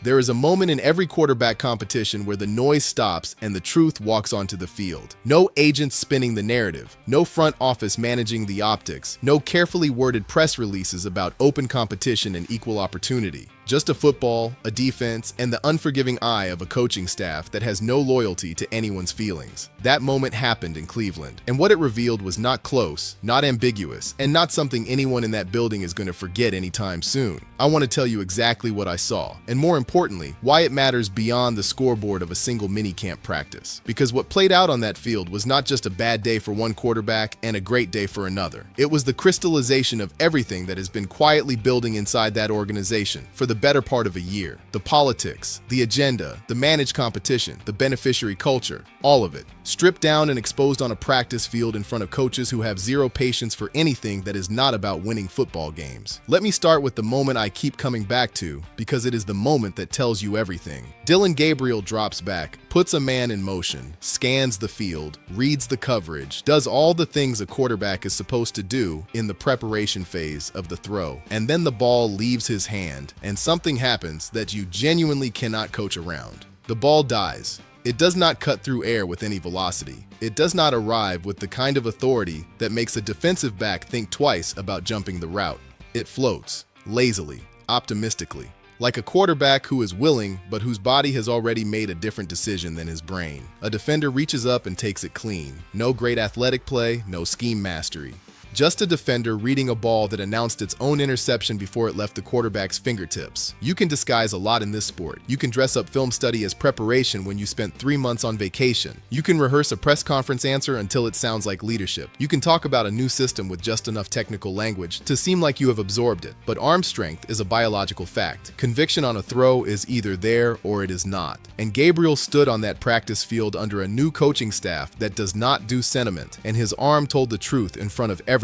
There is a moment in every quarterback competition where the noise stops and the truth walks onto the field. No agents spinning the narrative, no front office managing the optics, no carefully worded press releases about open competition and equal opportunity. Just a football, a defense, and the unforgiving eye of a coaching staff that has no loyalty to anyone's feelings. That moment happened in Cleveland, and what it revealed was not close, not ambiguous, and not something anyone in that building is going to forget anytime soon. I want to tell you exactly what I saw, and more importantly, why it matters beyond the scoreboard of a single minicamp practice. Because what played out on that field was not just a bad day for one quarterback and a great day for another. It was the crystallization of everything that has been quietly building inside that organization for the better part of a year. The politics, the agenda, the managed competition, the beneficiary culture, all of it, stripped down and exposed on a practice field in front of coaches who have zero patience for anything that is not about winning football games. Let me start with the moment I keep coming back to, because it is the moment that tells you everything. Dillon Gabriel drops back, puts a man in motion, scans the field, reads the coverage, does all the things a quarterback is supposed to do in the preparation phase of the throw. And then the ball leaves his hand, and something happens that you genuinely cannot coach around. The ball dies. It does not cut through air with any velocity. It does not arrive with the kind of authority that makes a defensive back think twice about jumping the route. It floats, lazily, optimistically, like a quarterback who is willing but whose body has already made a different decision than his brain. A defender reaches up and takes it clean. No great athletic play, no scheme mastery. Just a defender reading a ball that announced its own interception before it left the quarterback's fingertips. You can disguise a lot in this sport. You can dress up film study as preparation when you spent 3 months on vacation. You can rehearse a press conference answer until it sounds like leadership. You can talk about a new system with just enough technical language to seem like you have absorbed it. But arm strength is a biological fact. Conviction on a throw is either there or it is not. And Gabriel stood on that practice field under a new coaching staff that does not do sentiment, and his arm told the truth in front of everyone.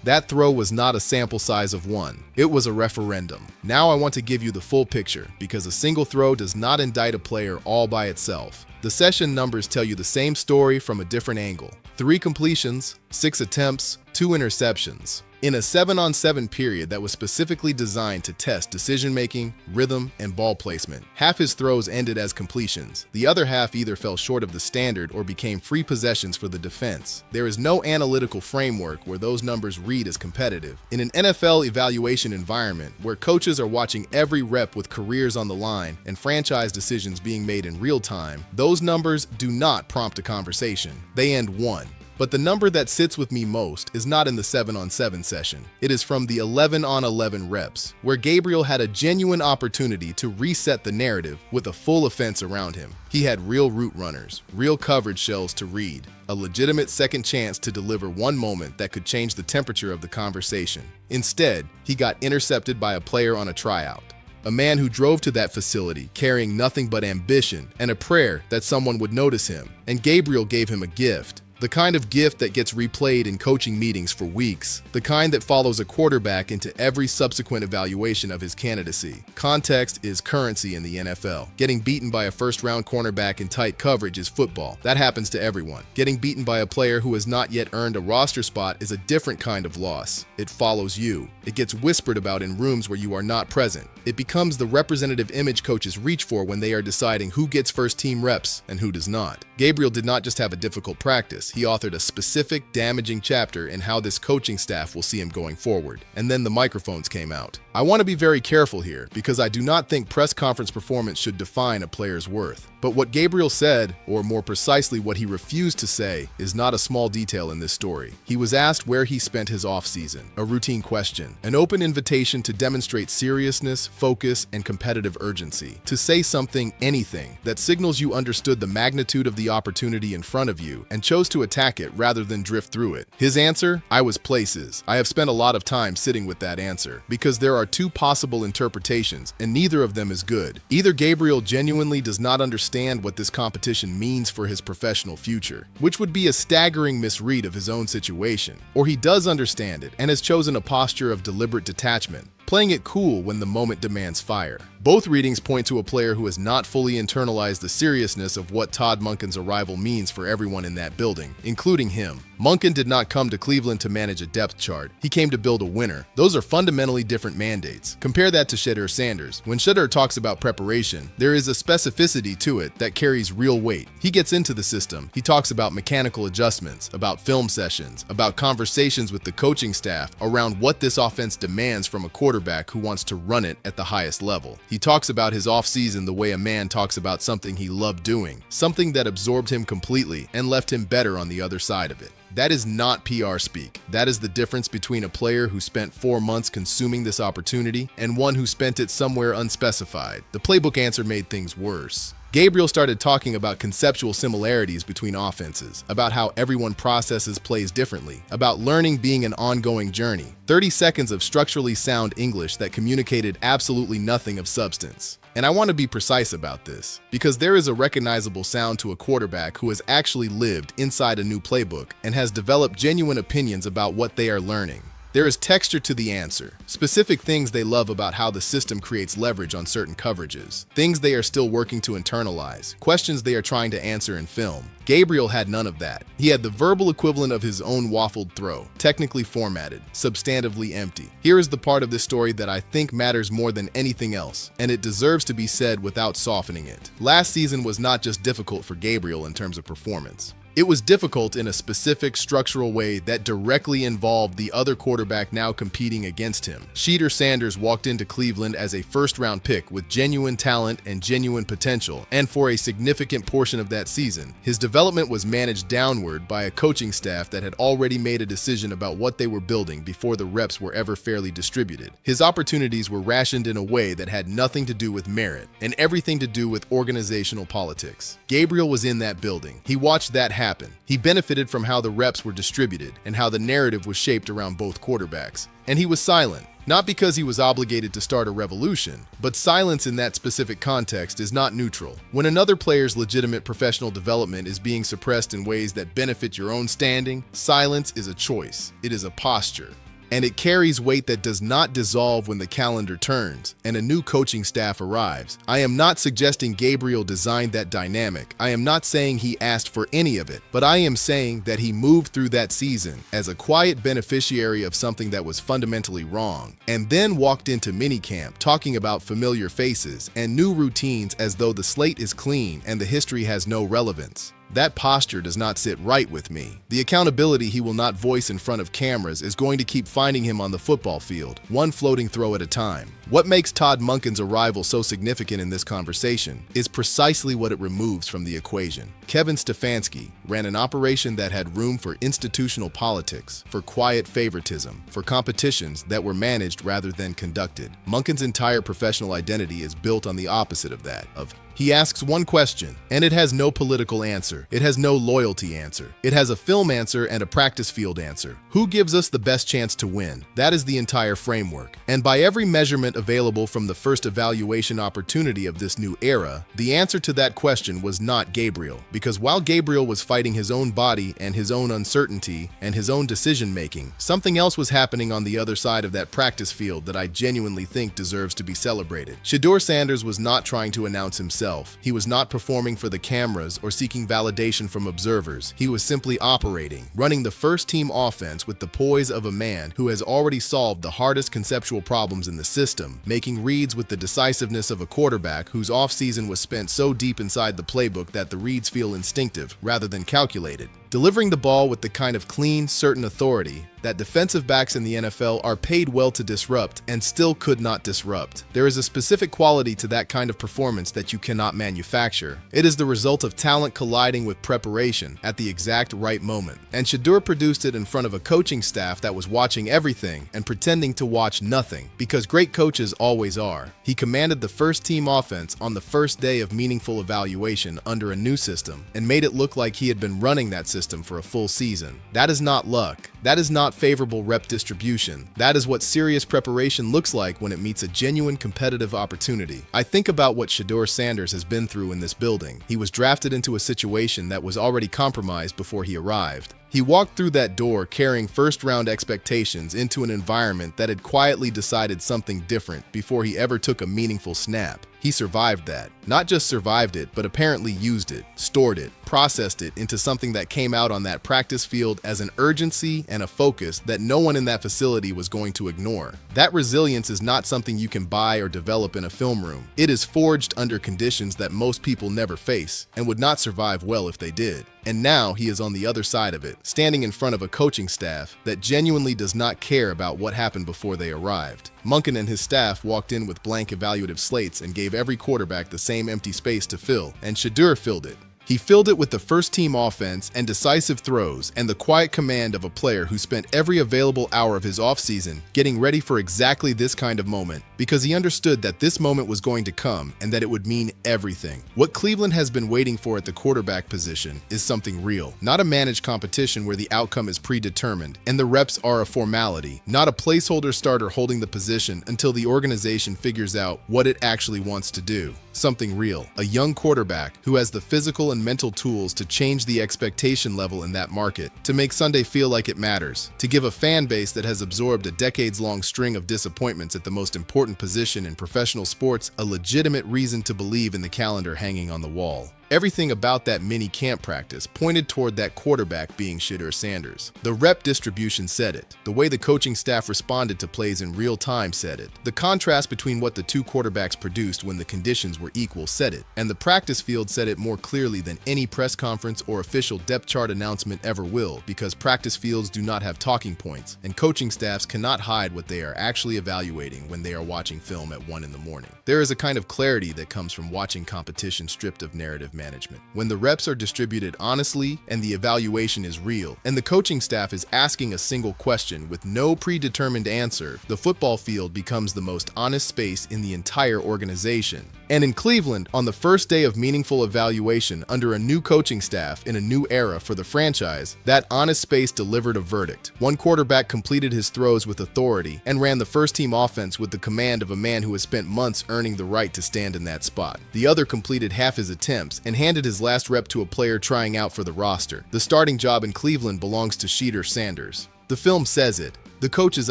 That throw was not a sample size of one. It was a referendum. Now I want to give you the full picture, because a single throw does not indict a player all by itself. The session numbers tell you the same story from a different angle. 3 completions, 6 attempts, 2 interceptions. In a 7-on-7 period that was specifically designed to test decision-making, rhythm, and ball placement. Half his throws ended as completions. The other half either fell short of the standard or became free possessions for the defense. There is no analytical framework where those numbers read as competitive. In an NFL evaluation environment where coaches are watching every rep with careers on the line and franchise decisions being made in real time, those numbers do not prompt a conversation. They end one. But the number that sits with me most is not in the 7-on-7 session. It is from the 11-on-11 reps, where Gabriel had a genuine opportunity to reset the narrative with a full offense around him. He had real route runners, real coverage shells to read, a legitimate second chance to deliver one moment that could change the temperature of the conversation. Instead, he got intercepted by a player on a tryout. A man who drove to that facility carrying nothing but ambition and a prayer that someone would notice him. And Gabriel gave him a gift. The kind of gift that gets replayed in coaching meetings for weeks. The kind that follows a quarterback into every subsequent evaluation of his candidacy. Context is currency in the NFL. Getting beaten by a first-round cornerback in tight coverage is football. That happens to everyone. Getting beaten by a player who has not yet earned a roster spot is a different kind of loss. It follows you. It gets whispered about in rooms where you are not present. It becomes the representative image coaches reach for when they are deciding who gets first-team reps and who does not. Gabriel did not just have a difficult practice. He authored a specific, damaging chapter in how this coaching staff will see him going forward. And then the microphones came out. I want to be very careful here, because I do not think press conference performance should define a player's worth. But what Gabriel said, or more precisely what he refused to say, is not a small detail in this story. He was asked where he spent his offseason, a routine question, an open invitation to demonstrate seriousness, focus, and competitive urgency, to say something, anything, that signals you understood the magnitude of the opportunity in front of you and chose to attack it rather than drift through it. His answer? I was places. I have spent a lot of time sitting with that answer, because there are 2 possible interpretations, and neither of them is good. Either Gabriel genuinely does not understand what this competition means for his professional future, which would be a staggering misread of his own situation, or he does understand it and has chosen a posture of deliberate detachment, playing it cool when the moment demands fire. Both readings point to a player who has not fully internalized the seriousness of what Todd Monken's arrival means for everyone in that building, including him. Monken did not come to Cleveland to manage a depth chart. He came to build a winner. Those are fundamentally different mandates. Compare that to Shedeur Sanders. When Shedeur talks about preparation, there is a specificity to it that carries real weight. He gets into the system. He talks about mechanical adjustments, about film sessions, about conversations with the coaching staff around what this offense demands from a quarterback who wants to run it at the highest level. He talks about his offseason the way a man talks about something he loved doing, something that absorbed him completely and left him better on the other side of it. That is not PR speak. That is the difference between a player who spent 4 months consuming this opportunity and one who spent it somewhere unspecified. The playbook answer made things worse. Gabriel started talking about conceptual similarities between offenses, about how everyone processes plays differently, about learning being an ongoing journey. 30 seconds of structurally sound English that communicated absolutely nothing of substance. And I want to be precise about this, because there is a recognizable sound to a quarterback who has actually lived inside a new playbook and has developed genuine opinions about what they are learning. There is texture to the answer, specific things they love about how the system creates leverage on certain coverages, things they are still working to internalize, questions they are trying to answer in film. Gabriel had none of that. He had the verbal equivalent of his own waffled throw, technically formatted, substantively empty. Here is the part of this story that I think matters more than anything else, and it deserves to be said without softening it. Last season was not just difficult for Gabriel in terms of performance. It was difficult in a specific structural way that directly involved the other quarterback now competing against him. Shedeur Sanders walked into Cleveland as a first-round pick with genuine talent and genuine potential, and for a significant portion of that season, his development was managed downward by a coaching staff that had already made a decision about what they were building before the reps were ever fairly distributed. His opportunities were rationed in a way that had nothing to do with merit and everything to do with organizational politics. Gabriel was in that building. He watched that happen. He benefited from how the reps were distributed and how the narrative was shaped around both quarterbacks. And he was silent, not because he was obligated to start a revolution, but silence in that specific context is not neutral. When another player's legitimate professional development is being suppressed in ways that benefit your own standing, silence is a choice. It is a posture. And it carries weight that does not dissolve when the calendar turns and a new coaching staff arrives. I am not suggesting Gabriel designed that dynamic. I am not saying he asked for any of it, but I am saying that he moved through that season as a quiet beneficiary of something that was fundamentally wrong, and then walked into minicamp talking about familiar faces and new routines as though the slate is clean and the history has no relevance. That posture does not sit right with me. The accountability he will not voice in front of cameras is going to keep finding him on the football field, one floating throw at a time. What makes Todd Monken's arrival so significant in this conversation is precisely what it removes from the equation. Kevin Stefanski ran an operation that had room for institutional politics, for quiet favoritism, for competitions that were managed rather than conducted. Monken's entire professional identity is built on the opposite of that, he asks one question, and it has no political answer. It has no loyalty answer. It has a film answer and a practice field answer. Who gives us the best chance to win? That is the entire framework. And by every measurement available from the first evaluation opportunity of this new era, the answer to that question was not Gabriel. Because while Gabriel was fighting his own body and his own uncertainty and his own decision-making, something else was happening on the other side of that practice field that I genuinely think deserves to be celebrated. Shedeur Sanders was not trying to announce himself. He was not performing for the cameras or seeking validation from observers. He was simply operating, running the first-team offense with the poise of a man who has already solved the hardest conceptual problems in the system, making reads with the decisiveness of a quarterback whose offseason was spent so deep inside the playbook that the reads feel instinctive rather than calculated. Delivering the ball with the kind of clean, certain authority that defensive backs in the NFL are paid well to disrupt and still could not disrupt. There is a specific quality to that kind of performance that you cannot manufacture. It is the result of talent colliding with preparation at the exact right moment. And Shedeur produced it in front of a coaching staff that was watching everything and pretending to watch nothing, because great coaches always are. He commanded the first-team offense on the first day of meaningful evaluation under a new system and made it look like he had been running that system for a full season. That is not luck. That is not favorable rep distribution. That is what serious preparation looks like when it meets a genuine competitive opportunity. I think about what Shedeur Sanders has been through in this building. He was drafted into a situation that was already compromised before he arrived. He walked through that door carrying first-round expectations into an environment that had quietly decided something different before he ever took a meaningful snap. He survived that. Not just survived it, but apparently used it, stored it, processed it into something that came out on that practice field as an urgency and a focus that no one in that facility was going to ignore. That resilience is not something you can buy or develop in a film room. It is forged under conditions that most people never face and would not survive well if they did. And now he is on the other side of it, standing in front of a coaching staff that genuinely does not care about what happened before they arrived. Monken and his staff walked in with blank evaluative slates and gave every quarterback the same empty space to fill, and Shedeur filled it. He filled it with the first-team offense and decisive throws and the quiet command of a player who spent every available hour of his offseason getting ready for exactly this kind of moment, because he understood that this moment was going to come and that it would mean everything. What Cleveland has been waiting for at the quarterback position is something real, not a managed competition where the outcome is predetermined and the reps are a formality, not a placeholder starter holding the position until the organization figures out what it actually wants to do. Something real, a young quarterback who has the physical and mental tools to change the expectation level in that market, to make Sunday feel like it matters, to give a fan base that has absorbed a decades-long string of disappointments at the most important position in professional sports a legitimate reason to believe in the calendar hanging on the wall. Everything about that mini camp practice pointed toward that quarterback being Shedeur Sanders. The rep distribution said it. The way the coaching staff responded to plays in real time said it. The contrast between what the two quarterbacks produced when the conditions were equal said it. And the practice field said it more clearly than any press conference or official depth chart announcement ever will, because practice fields do not have talking points, and coaching staffs cannot hide what they are actually evaluating when they are watching film at 1 in the morning. There is a kind of clarity that comes from watching competition stripped of narrative management. When the reps are distributed honestly and the evaluation is real, and the coaching staff is asking a single question with no predetermined answer, the football field becomes the most honest space in the entire organization. And in Cleveland, on the first day of meaningful evaluation under a new coaching staff in a new era for the franchise, that honest space delivered a verdict. One quarterback completed his throws with authority and ran the first-team offense with the command of a man who has spent months earning the right to stand in that spot. The other completed half his attempts and handed his last rep to a player trying out for the roster. The starting job in Cleveland belongs to Shedeur Sanders. The film says it. The coach's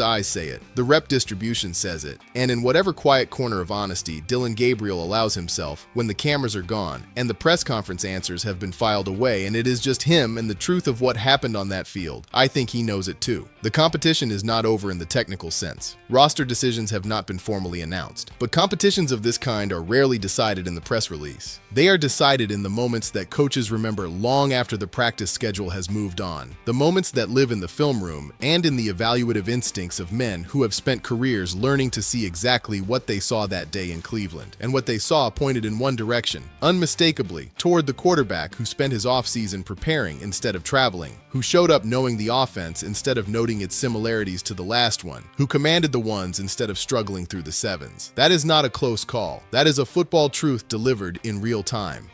eyes say it, the rep distribution says it, and in whatever quiet corner of honesty Dillon Gabriel allows himself when the cameras are gone and the press conference answers have been filed away and it is just him and the truth of what happened on that field, I think he knows it too. The competition is not over in the technical sense. Roster decisions have not been formally announced, but competitions of this kind are rarely decided in the press release. They are decided in the moments that coaches remember long after the practice schedule has moved on, the moments that live in the film room and in the evaluative instincts of men who have spent careers learning to see exactly what they saw that day in Cleveland. And what they saw pointed in one direction, unmistakably, toward the quarterback who spent his offseason preparing instead of traveling, who showed up knowing the offense instead of noting its similarities to the last one, who commanded the ones instead of struggling through the sevens. That is not a close call. That is a football truth delivered in real time.